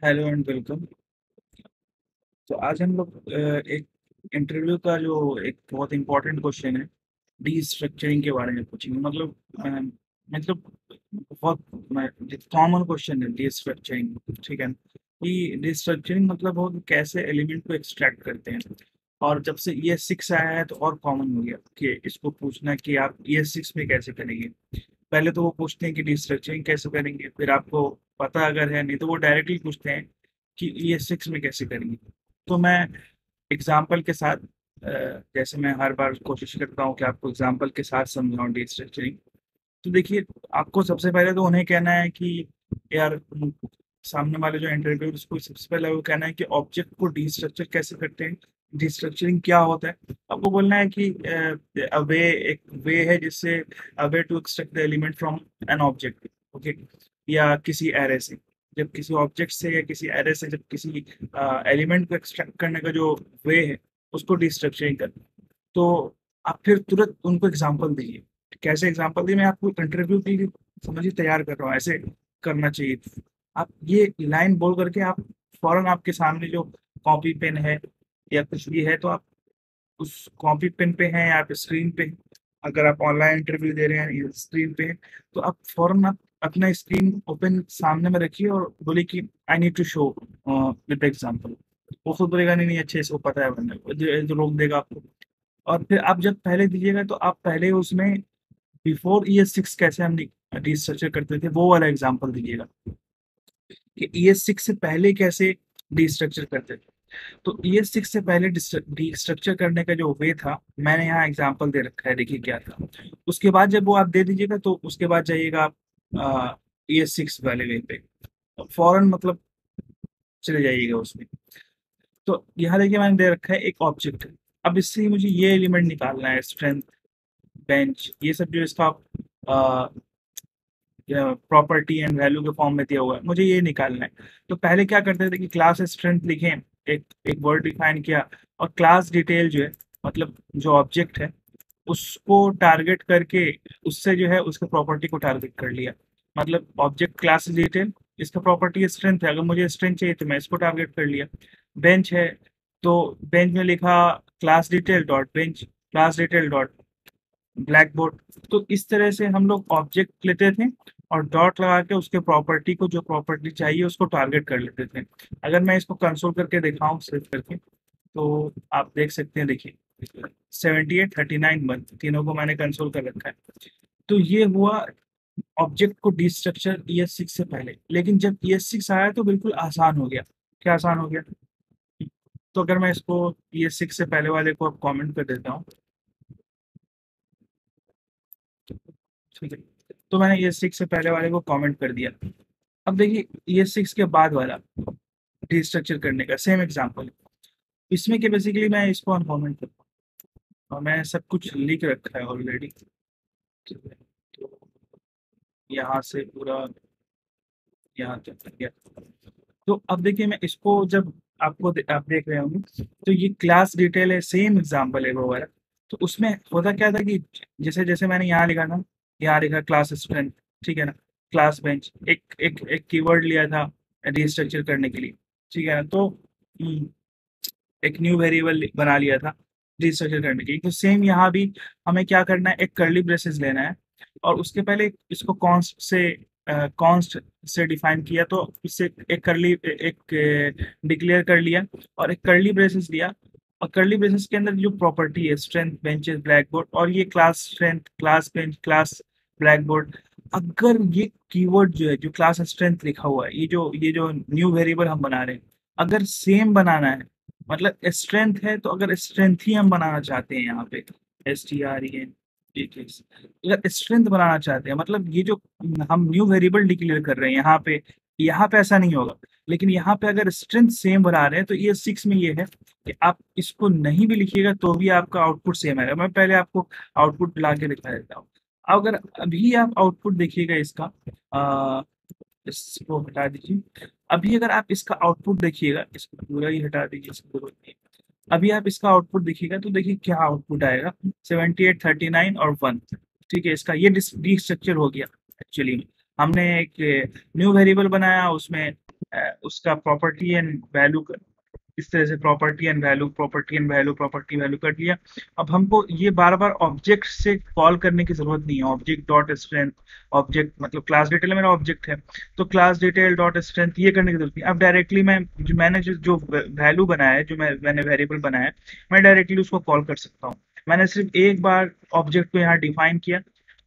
Hello and welcome. तो आज हम लोग एक इंटरव्यू का जो एक बहुत इंपॉर्टेंट क्वेश्चन है, डी स्ट्रक्चरिंग के बारे में पूछेंगे। मतलब बहुत कॉमन क्वेश्चन है डी स्ट्रक्चरिंग। ठीक है, कि डी स्ट्रक्चरिंग मतलब हो कि कैसे एलिमेंट को एक्सट्रैक्ट करते हैं। और जब से ई एस सिक्स आया है तो और कॉमन हो गया कि इसको पूछना कि आप ई एस सिक्स में कैसे करेंगे। पहले तो वो पूछते हैं कि डी स्ट्रक्चरिंग कैसे करेंगे, फिर आपको पता अगर है, नहीं तो वो डायरेक्टली पूछते हैं कि ई एस सिक्स में कैसे करेंगे। तो मैं एग्जाम्पल के साथ, जैसे मैं हर बार कोशिश करता हूँ कि आपको एग्जाम्पल के साथ समझाऊं डी स्ट्रक्चरिंग। तो देखिए, आपको सबसे पहले तो उन्हें कहना है कि यार, सामने वाले जो इंटरव्यू, उसको सबसे पहले वो कहना है कि ऑब्जेक्ट को डिस्ट्रक्चर कैसे करते हैं, डिस्ट्रक्चरिंग क्या होता है। आपको बोलना है कि अवे एक वे है जिससे a way to extract the element from an object. Okay, या किसी एरे से, जब किसी ऑब्जेक्ट से या किसी एरे से जब किसी एलिमेंट को एक्सट्रैक्ट करने का जो वे है, उसको डिस्ट्रक्चरिंग करना। तो आप फिर तुरंत उनको एग्जांपल दीजिए। कैसे एग्जांपल दिए, मैं आपको इंटरव्यू के लिए समझिए तैयार कर रहा हूँ, ऐसे करना चाहिए। आप ये लाइन बोल करके आप फौरन आपके सामने जो कॉपी पेन है या कुछ भी है, तो आप उस कॉपी पेन पे हैं या आप स्क्रीन पे हैं। अगर आप ऑनलाइन इंटरव्यू दे रहे हैं स्क्रीन पे हैं, तो आप फौरन आप अपना स्क्रीन ओपन सामने में रखिए और बोले कि I need to show with example. वो खुद बोलेगा नहीं नहीं अच्छे, इसको पता है, बनने जो रोक देगा आपको। और फिर आप जब पहले दीजिएगा तो आप पहले उसमें बिफोर ई एस सिक्स कैसे हम डिस्ट्रक्चर करते थे वो वाला एग्जाम्पल दीजिएगा, कि ई एस सिक्स से पहले कैसे डिस्ट्रक्चर करते थे। तो ई एस सिक्स से पहले डिस्ट्रक्चर करने का जो वे था, मैंने यहाँ एग्जाम्पल दे रखा है, देखिए क्या था। उसके बाद जब वो आप दे दीजिएगा तो उसके बाद जाइएगा आप ई एस सिक्स वाले वे पे, फॉरन मतलब चले जाइएगा उसमें। तो यहाँ देखिए, मैंने दे रखा है एक ऑब्जेक्ट। अब इससे ही मुझे ये एलिमेंट निकालना है, स्ट्रेंथ, बेंच, ये सब जो इसका प्रॉपर्टी एंड वैल्यू के फॉर्म में दिया हुआ है, मुझे ये निकालना है। तो पहले क्या करते थे कि क्लास स्ट्रेंथ लिखें, एक एक वर्ड डिफाइन किया, और क्लास डिटेल जो है, मतलब जो ऑब्जेक्ट है उसको टारगेट करके उससे जो है उसके प्रॉपर्टी को टारगेट कर लिया। मतलब ऑब्जेक्ट क्लास डिटेल, इसका प्रॉपर्टी स्ट्रेंथ है, अगर मुझे स्ट्रेंथ चाहिए तो मैं इसको टारगेट कर लिया। बेंच है, तो बेंच में लिखा class detail dot bench, class detail dot black board. तो इस तरह से हम लोग ऑब्जेक्ट लेते थे और डॉट लगा के उसके प्रॉपर्टी को, जो प्रॉपर्टी चाहिए उसको टारगेट कर लेते थे। अगर मैं इसको कंसोल करके दिखाऊं सेव करके, तो आप देख सकते हैं, देखिए 78 39 मंथ तीनों को मैंने कंसोल कर रखा है। तो ये हुआ ऑब्जेक्ट को डिस्ट्रक्चर ई एस सिक्स से पहले। लेकिन जब ई एस सिक्स आया तो बिल्कुल आसान हो गया। क्या आसान हो गया? तो अगर मैं इसको ई एस सिक्स से पहले वाले को अब कॉमेंट कर देता हूँ, ठीक है, तो मैंने ई एस सिक्स से पहले वाले को कमेंट कर दिया। अब देखिए, ये सिक्स के बाद वाला डिस्ट्रक्चर करने का सेम एग्जांपल, इसमें कि बेसिकली मैं इसको अनकॉमेंट करता हूँ और मैं सब कुछ लिख रखा है ऑलरेडी। ठीक है, तो यहाँ से पूरा यहाँ तक कर गया। तो अब देखिए, मैं इसको जब आप देख रहे होंगे, तो ये क्लास डिटेल है, सेम एग्जांपल है वो वाला। तो उसमें होता क्या था कि जैसे जैसे मैंने यहाँ लिखा था, यहाँ लिखा क्लास स्ट्रेंथ, ठीक है ना, क्लास बेंच, एक एक एक कीवर्ड लिया था रिस्ट्रक्चर करने के लिए, ठीक है ना। तो एक न्यू वेरिएबल बना लिया था रिस्ट्रक्चर करने के लिए। तो सेम यहाँ भी हमें क्या करना है, एक कर्ली ब्रेसेस लेना है, और उसके पहले इसको कॉन्स्ट से डिफाइन किया, तो इससे एक कर्ली एक डिक्लेयर कर लिया, और एक कर्ली ब्रेसेस लिया। और कर्ली ब्रेसेस के अंदर जो प्रॉपर्टी है, स्ट्रेंथ, बेंचेस, ब्लैक बोर्ड, और ये class strength, class bench, class black board, अगर ये कीवर्ड जो है, जो क्लास स्ट्रेंथ लिखा हुआ है, ये जो न्यू वेरिएबल हम बना रहे हैं, अगर सेम बनाना है, मतलब स्ट्रेंथ है, तो अगर स्ट्रेंथ ही हम बनाना चाहते हैं यहाँ पे, STREN, अगर स्ट्रेंथ बनाना चाहते हैं, मतलब ये जो हम न्यू वेरिएबल डिक्लेयर कर रहे हैं यहाँ पे ऐसा नहीं होगा। लेकिन यहाँ पे अगर स्ट्रेंथ सेम बना रहे हैं, तो ये सिक्स में ये है कि आप इसको नहीं भी लिखिएगा तो भी आपका आउटपुट सेम आएगा। मैं पहले आपको आउटपुट ला के दिखा देता हूँ। अगर अभी आप आउटपुट देखिएगा इसका, इसको हटा दीजिए। अभी अगर आप इसका आउटपुट देखिएगा, इसको पूरा ही हटा दीजिए, इसको जरूरत नहीं है। अभी आप इसका आउटपुट देखिएगा तो देखिए क्या आउटपुट आएगा, 78 39 और 1। ठीक है, इसका ये डिस्ट्रक्चर हो गया। एक्चुअली हमने एक न्यू वेरिएबल बनाया, उसमें उसका प्रॉपर्टी एंड वैल्यू, इस तरह से property and value, property and value, property value कर लिया। अब हमको ये बार बार ऑब्जेक्ट से कॉल करने की जरूरत नहीं है। ऑब्जेक्ट डॉट स्ट्रेंथ, ऑब्जेक्ट मतलब क्लास डिटेल मेरा ऑब्जेक्ट है, तो क्लास डिटेल डॉट स्ट्रेंथ ये करने की जरूरत नहीं। अब डायरेक्टली मैंने जो वैल्यू बनाया है, जो मैंने वेरिएबल बनाया है, मैं डायरेक्टली उसको कॉल कर सकता हूँ। मैंने सिर्फ एक बार ऑब्जेक्ट को यहाँ डिफाइन किया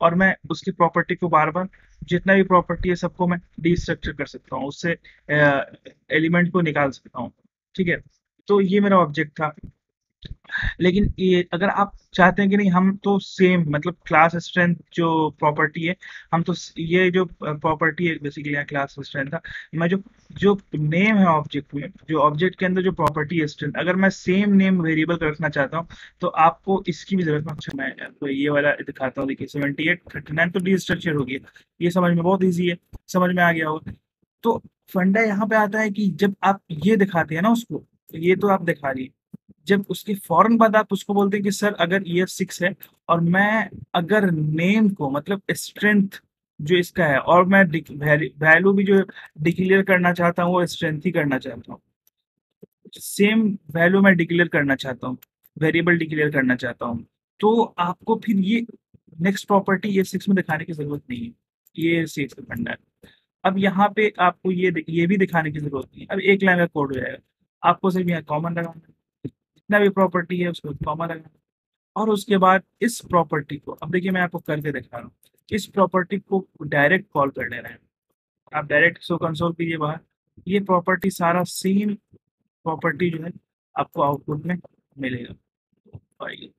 और मैं उसकी प्रॉपर्टी को बार बार, जितना भी प्रॉपर्टी है सबको मैं डिस्ट्रक्चर कर सकता हूँ, उससे एलिमेंट को निकाल सकता हूँ। ठीक है, तो ये मेरा ऑब्जेक्ट था। लेकिन ये अगर आप चाहते हैं कि नहीं, हम तो सेम मतलब क्लास स्ट्रेंथ जो प्रॉपर्टी है, हम तो ये जो प्रॉपर्टी है बेसिकली यहाँ क्लास स्ट्रेंथ था, मैं जो जो नेम है ऑब्जेक्ट में, जो ऑब्जेक्ट के अंदर जो प्रॉपर्टी है स्ट्रेंथ, अगर मैं सेम नेम वेरिएबल रखना चाहता हूँ तो आपको इसकी भी जरूरत नहीं। अच्छा, मैं तो ये वाला दिखाता हूँ, देखिए 7839 तो डी स्ट्रक्चर हो गया। ये समझ में बहुत ईजी है, समझ में आ गया होगा। तो फंडा यहाँ पे आता है कि जब आप ये दिखाते हैं ना उसको, तो ये तो आप दिखा रही है, जब उसके फौरन बाद आप उसको बोलते हैं कि सर अगर ईयर 6 है और मैं अगर नेम को मतलब स्ट्रेंथ जो इसका है, और मैं वैल्यू भी जो डिक्लेयर करना चाहता हूँ वो स्ट्रेंथ ही करना चाहता हूँ, सेम वैल्यू मैं डिक्लेयर करना चाहता हूँ, वेरिएबल डिक्लेयर करना चाहता हूँ, तो आपको फिर ये नेक्स्ट प्रॉपर्टी ये 6 में दिखाने की जरूरत नहीं है। ये 6 का फंडा है। अब यहाँ पे आपको ये भी दिखाने की जरूरत नहीं है। अब एक लाइन का कोड हो जाएगा, आपको सिर्फ यहाँ कॉमन लगाना है, जितना भी प्रॉपर्टी है उसको कॉमन लगाना है। और उसके बाद इस प्रॉपर्टी को, अब देखिए मैं आपको करके दिखा रहा हूँ, इस प्रॉपर्टी को डायरेक्ट कॉल कर लेना है। आप डायरेक्ट इसको कंसोल कीजिए बाहर, ये प्रॉपर्टी सारा सेम प्रॉपर्टी जो है आपको आउटपुट में मिलेगा। आइए,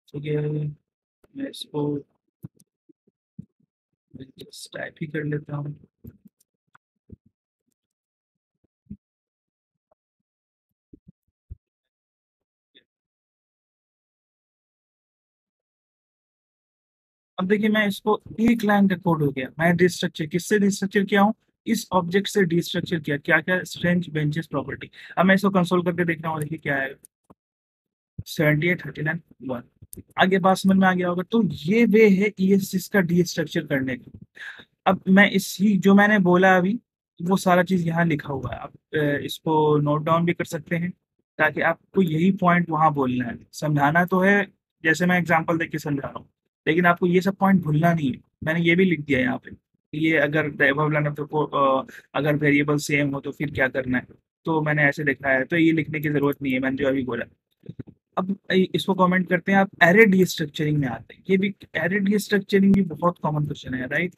ठीक है, मैं इसको टाइप ही कर लेता हूँ। अब देखिए मैं इसको, एक लाइन का कोड हो गया, मैं डिस्ट्रक्चर किससे डिस्ट्रक्चर किया हूँ, इस ऑब्जेक्ट से डिस्ट्रक्चर किया, क्या क्या, स्ट्रेंज बेंचेस प्रॉपर्टी। अब मैं इसको कंसोल करके देख रहा हूँ, देखिए क्या है, 7839 1। आगे बात समझ में आ गया होगा। तो ये वे है ES6 का डिस्ट्रक्चर करने का। अब मैं इसी जो मैंने बोला अभी, वो सारा चीज यहाँ लिखा हुआ है, आप इसको नोट डाउन भी कर सकते हैं, ताकि आपको यही पॉइंट वहां बोलना है। समझाना तो है, जैसे मैं एग्जांपल देके समझा रहा हूँ, लेकिन आपको ये सब पॉइंट भूलना नहीं है। मैंने ये भी लिख दिया है यहाँ पे, ये अगर वैल्यू को अगर वेरिएबल सेम हो तो फिर क्या करना है, तो मैंने ऐसे लिखा है, तो ये लिखने की जरूरत नहीं है, मैंने जो अभी बोला। अब इसको कमेंट करते हैं, आप एरे डी स्ट्रक्चरिंग में आते हैं। ये भी एरे डी स्ट्रक्चरिंग भी बहुत कॉमन क्वेश्चन है, राइट।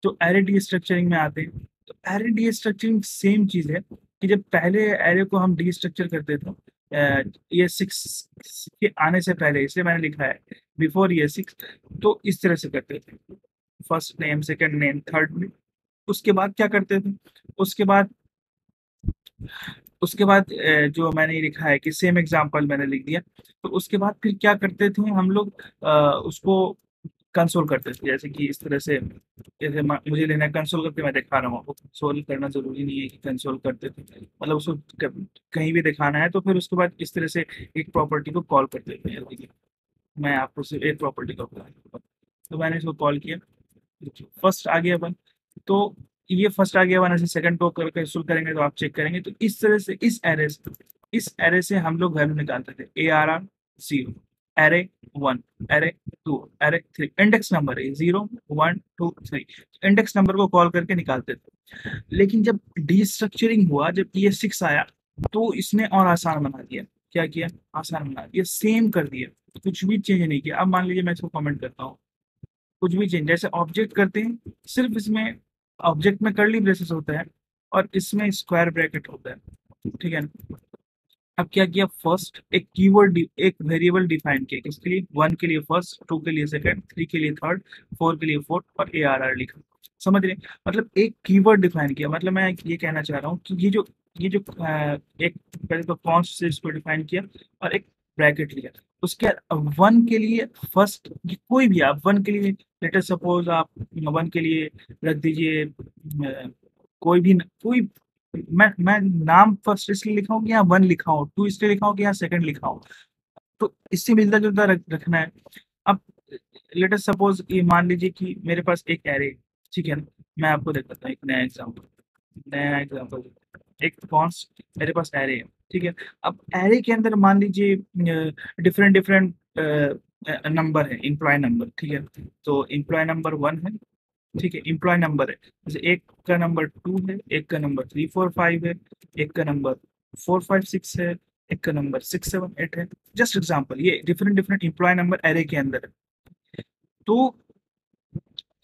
तो एरे डी स्ट्रक्चरिंग में आते हैं, तो एरे डी स्ट्रक्चरिंग सेम चीज है कि जब पहले एरे को हम डी स्ट्रक्चर करते थे, ये 6 के आने से पहले, इसलिए मैंने लिखा है बिफोर ये 6, तो इस तरह से करते थे, first name, second name, third name. उसके बाद क्या करते थे, उसके बाद उसके बाद जो मैंने लिखा है कि सेम एग्जांपल मैंने लिख दिया, तो उसके बाद फिर क्या करते थे हम लोग, उसको कंसोल करते थे, जैसे कि इस तरह से, जैसे मुझे लेना है कंसोल करके मैं दिखा रहा हूँ आपको। कंसोल करना जरूरी नहीं है कि कंसोल करते थे, मतलब उसको कहीं भी दिखाना है तो फिर उसके बाद इस तरह से एक प्रॉपर्टी को कॉल करते थे। देखिए मैं आपको सिर्फ एक प्रॉपर्टी का बता रहा हूँ। तो मैंने इसको कॉल किया, फर्स्ट आ गया वन, तो ये फर्स्ट आ गया वन, ऐसे सेकंड को करके शुरू करेंगे तो आप चेक करेंगे, तो इस तरह से इस एरे से हम लोग वैल्यू निकालते थे, ARR 0, array 1, array 2, array 3, index number है 0 1 2 3, इंडेक्स नंबर को कॉल करके निकालते थे। लेकिन जब डिस्ट्रक्चरिंग हुआ, जब ये 6 आया, तो इसने और आसान बना दिया। क्या किया, आसान बना दिया, सेम कर दिया, कुछ भी चेंज नहीं किया। अब मान लीजिए मैं इसको कमेंट करता हूँ, कुछ भी चेंज, जैसे ऑब्जेक्ट करते हैं, सिर्फ इसमें ऑब्जेक्ट में कर्ली ब्रेसेस होता है और इसमें स्क्वायर ब्रैकेट होता है, ठीक है ना। अब क्या किया, फर्स्ट एक कीवर्ड, एक वेरिएबल डिफाइन किया, किसके लिए, 1 के लिए फर्स्ट, 2 के लिए सेकंड, 3 के लिए थर्ड, 4 के लिए फोर्थ, और ARR लिखा। समझ रहे हैं? मतलब एक कीवर्ड डिफाइन किया, मतलब मैं ये कहना चाह रहा हूँ कि ये जो एक पहले तो कॉन्स्ट से इसको डिफाइन किया और एक ब्रैकेट लिया। उसके बाद 1 के लिए फर्स्ट, कोई भी आप 1 के लिए, लेटर सपोज आप 1 के लिए रख दीजिए कोई भी कोई, मैं नाम फर्स्ट इसलिए लिखा हूँ कि यहाँ 1 लिखा हूँ, 2 इसलिए लिखा हूँ कि यहाँ सेकंड लिखा हूँ, तो इससे मिलता जुलता रखना है। अब लेट अस सपोज ये मान लीजिए कि मेरे पास एक एरे, ठीक है ना, मैं आपको देता हूँ एक नया एग्जांपल। नया एग्जांपल, एक कॉन्स्ट मेरे पास एरे है, ठीक है। अब एरे के अंदर मान लीजिए डिफरेंट डिफरेंट नंबर है, एम्प्लॉय नंबर, ठीक है। तो एम्प्लॉय नंबर 1 है, ठीक है, एम्प्लॉय नंबर है, जैसे एक का नंबर 2 है, एक का नंबर 3 4 5 है, एक का नंबर 4 5 6 है, एक का नंबर 6 7 8 है। जस्ट एग्जांपल, ये different different employee number array के अंदर है। तो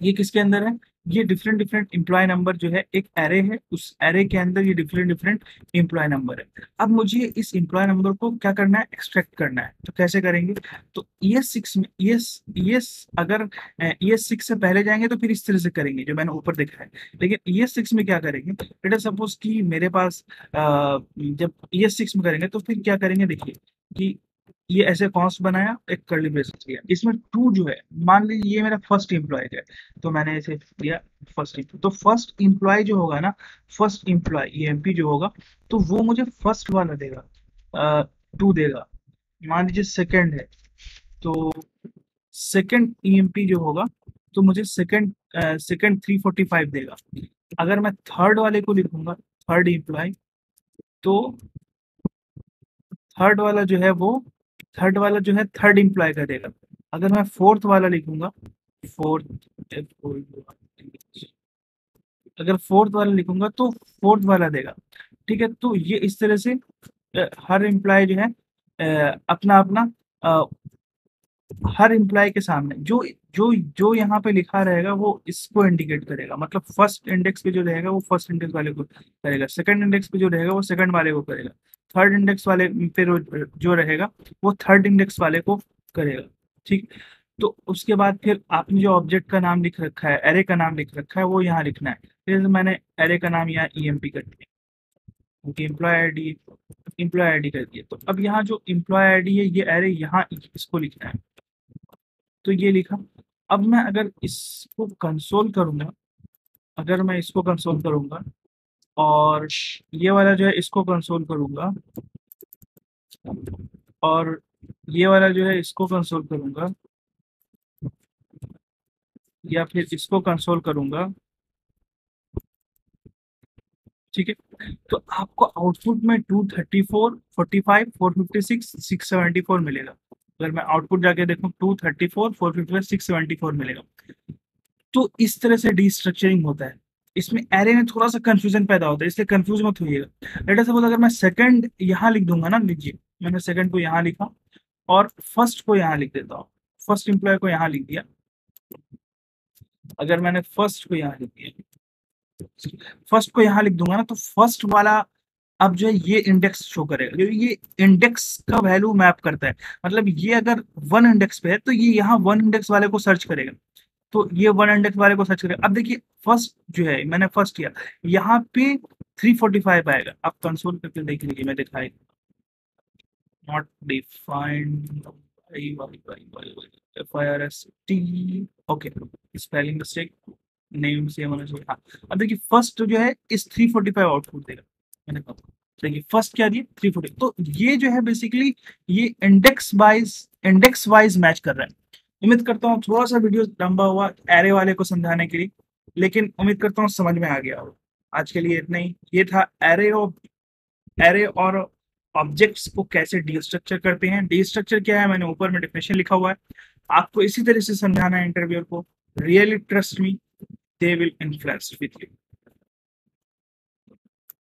ये किसके अंदर है, ये डिफरेंट डिफरेंट एम्प्लॉय नंबर जो है एक एरे है, उस एरे के अंदर ये डिफरेंट डिफरेंट एम्प्लॉय नंबर है। अब मुझे इस एम्प्लॉय नंबर को क्या करना है, एक्सट्रैक्ट करना है। तो कैसे करेंगे, तो ES6 में ES अगर ES6 से पहले जाएंगे तो फिर इस तरह से करेंगे जो मैंने ऊपर देखा है। लेकिन ES6 में क्या करेंगे, लेट अस सपोज कि मेरे पास जब ES6 में करेंगे तो फिर क्या करेंगे, देखिए कि ये ऐसे कॉन्स्ट बनाया, एक कर्ली ब्रेसेस लिया, इसमें टू जो है, मान लीजिए ये मेरा फर्स्ट एम्प्लॉय है, तो मैंने इसे दिया फर्स्ट एम्प्लॉय। तो फर्स्ट एम्प्लॉय जो होगा ना, फर्स्ट एम्प्लॉय EMP जो होगा, तो वो मुझे फर्स्ट वाला देगा, 2 देगा। मान लीजिए सेकंड है, तो सेकंड EMP जो होगा, तो मुझे सेकंड 345 देगा। अगर मैं थर्ड वाले को लिखूंगा, थर्ड एम्प्लॉय, तो थर्ड वाला जो है वो थर्ड वाला जो है थर्ड एम्प्लॉय का देगा। अगर मैं फोर्थ वाला लिखूंगा, फोर्थ अगर फोर्थ वाला लिखूंगा तो फोर्थ वाला देगा, ठीक है। तो ये इस तरह से हर एम्प्लॉय जो है अपना अपना हर एम्प्लॉय के सामने जो जो जो यहाँ पे लिखा रहेगा वो इसको इंडिकेट करेगा। मतलब फर्स्ट इंडेक्स पे जो रहेगा वो फर्स्ट इंडेक्स वाले को करेगा, सेकंड इंडेक्स पे जो रहेगा वो सेकंड वाले को करेगा, थर्ड इंडेक्स वाले पे जो रहेगा वो थर्ड इंडेक्स वाले को करेगा, ठीक। तो उसके बाद फिर आपने जो ऑब्जेक्ट का नाम लिख रखा है, एरे का नाम लिख रखा है, वो यहाँ लिखना है। फिर मैंने एरे का नाम यहाँ EMP कर दिया, क्योंकि एम्प्लॉय आईडी कर दिया। तो अब यहाँ जो एम्प्लॉय आईडी है, ये एरे यहाँ इसको लिखना है, तो ये लिखा। अब मैं अगर इसको कंसोल करूंगा, अगर मैं इसको कंसोल करूंगा और ये वाला जो है इसको कंसोल करूंगा, और ये वाला जो है इसको कंसोल करूंगा, या फिर इसको कंसोल करूंगा, ठीक है। तो आपको आउटपुट में 234 45 456 674 मिलेगा। अगर मैं आउटपुट जाके देखूं, 234 456 674 मिलेगा। तो इस तरह से डीस्ट्रक्चरिंग होता है। इसमें एरे में थोड़ा सा कंफ्यूजन पैदा होता है, इसलिए कंफ्यूज मत होइएगा। लेट अस सपोज अगर मैं सेकंड यहाँ लिख दूंगा ना, लीजिए मैंने सेकंड को यहाँ लिखा और फर्स्ट को यहाँ लिख देता हूँ, फर्स्ट एम्प्लॉय को यहाँ लिख दिया। अगर मैंने फर्स्ट को यहाँ लिख दिया, फर्स्ट को यहाँ लिख दूंगा ना, तो फर्स्ट वाला अब जो है ये इंडेक्स शो करेगा, क्योंकि ये इंडेक्स का वैल्यू मैप करता है। मतलब ये अगर 1 इंडेक्स पे है तो ये यहाँ 1 इंडेक्स वाले को सर्च करेगा, तो ये 1 इंडेक्स वाले को सर्च करेगा। अब देखिए फर्स्ट जो है मैंने फर्स्ट किया, यहाँ पे 345 आएगा। आप कंसोल करके देख लीजिए, मैं दिखाई, not defined FIRST, okay, spelling mistake, name same होना चाहिए, हाँ। अब देखिए फर्स्ट जो है इस 345 आउटपुट देगा, मैंने कहा देखिए फर्स्ट क्या दिया 340। तो ये जो है बेसिकली ये इंडेक्स वाइज मैच कर रहा है। उम्मीद करता हूँ थोड़ा सा वीडियो लंबा हुआ एरे वाले को समझाने के लिए, लेकिन उम्मीद करता हूँ समझ में आ गया हो। आज के लिए इतना ही, ये था एरे और ऑब्जेक्ट्स को कैसे डीस्ट्रक्चर करते हैं। डीस्ट्रक्चर क्या है मैंने ऊपर में डेफिनेशन लिखा हुआ है, आपको इसी तरह से समझाना है इंटरव्यूअर को। Really trust me, they will influence with you.